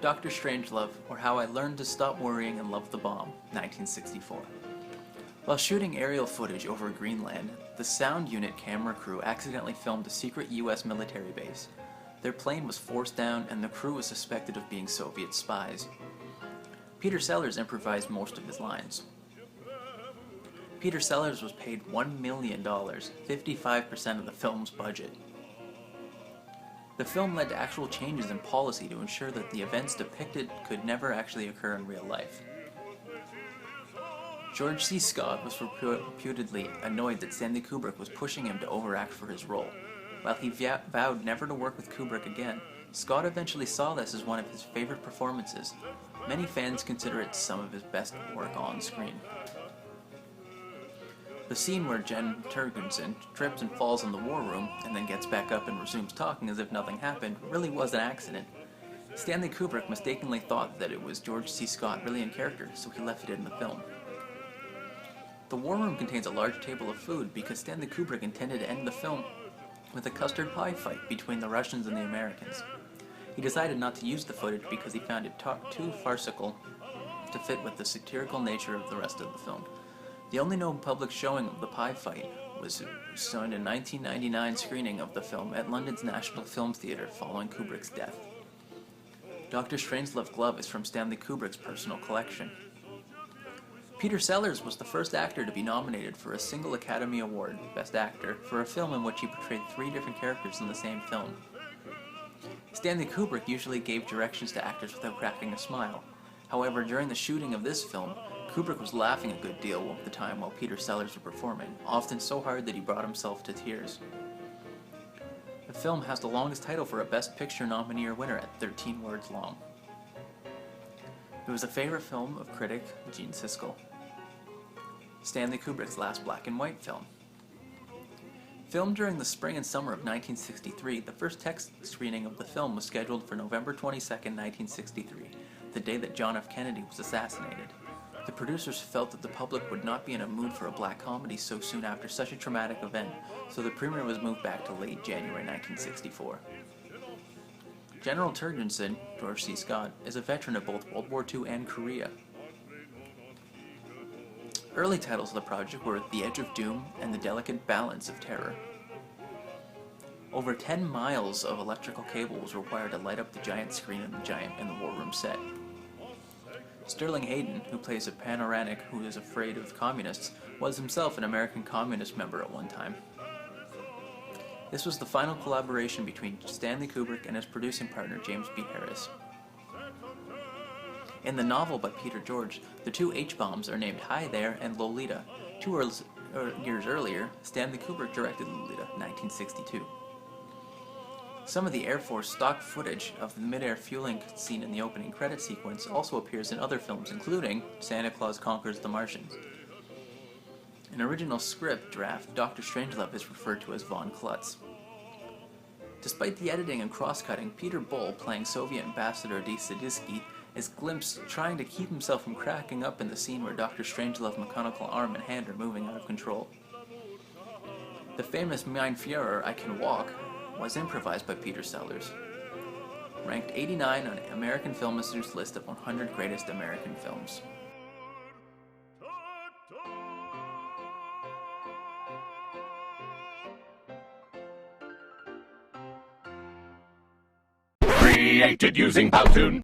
Dr. Strangelove, or How I Learned to Stop Worrying and Love the Bomb, 1964. While shooting aerial footage over Greenland, the sound unit camera crew accidentally filmed a secret US military base. Their plane was forced down and the crew was suspected of being Soviet spies. Peter Sellers improvised most of his lines. Peter Sellers was paid $1 million, 55% of the film's budget. The film led to actual changes in policy to ensure that the events depicted could never actually occur in real life. George C. Scott was reputedly annoyed that Stanley Kubrick was pushing him to overact for his role. While he vowed never to work with Kubrick again, Scott eventually saw this as one of his favorite performances. Many fans consider it some of his best work on screen. The scene where Jen Turgensen trips and falls in the war room and then gets back up and resumes talking as if nothing happened really was an accident. Stanley Kubrick mistakenly thought that it was George C. Scott really in character, so he left it in the film. The war room contains a large table of food because Stanley Kubrick intended to end the film with a custard pie fight between the Russians and the Americans. He decided not to use the footage because he found it too farcical to fit with the satirical nature of the rest of the film. The only known public showing of the pie fight was shown in a 1999 screening of the film at London's National Film Theatre following Kubrick's death. Dr. Strangelove glove is from Stanley Kubrick's personal collection. Peter Sellers was the first actor to be nominated for a single Academy Award, Best Actor, for a film in which he portrayed 3 different characters in the same film. Stanley Kubrick usually gave directions to actors without cracking a smile. However, during the shooting of this film, Kubrick was laughing a good deal of the time while Peter Sellers was performing, often so hard that he brought himself to tears. The film has the longest title for a Best Picture nominee or winner at 13 words long. It was a favorite film of critic Gene Siskel. Stanley Kubrick's last black and white film. Filmed during the spring and summer of 1963, the first test screening of the film was scheduled for November 22, 1963, the day that John F. Kennedy was assassinated. The producers felt that the public would not be in a mood for a black comedy so soon after such a traumatic event, so the premiere was moved back to late January 1964. General Turgensen, George C. Scott, is a veteran of both World War II and Korea. Early titles of the project were The Edge of Doom and The Delicate Balance of Terror. Over 10 miles of electrical cable was required to light up the giant screen in the war room set. Sterling Hayden, who plays a panoramic who is afraid of communists, was himself an American Communist member at one time. This was the final collaboration between Stanley Kubrick and his producing partner James B. Harris. In the novel by Peter George, the 2 H-bombs are named Hi There and Lolita. 2 years earlier, Stanley Kubrick directed Lolita, 1962. Some of the Air Force stock footage of the mid-air fueling scene in the opening credit sequence also appears in other films, including Santa Claus Conquers the Martians. In original script draft, Dr. Strangelove is referred to as Von Klutz. Despite the editing and cross-cutting, Peter Bull, playing Soviet Ambassador D. Sadisky, is glimpsed trying to keep himself from cracking up in the scene where Dr. Strangelove's mechanical arm and hand are moving out of control. The famous Mein Führer, I Can Walk, was improvised by Peter Sellers. Ranked 89 on American Film Institute's list of 100 greatest American films. Created using Powtoon.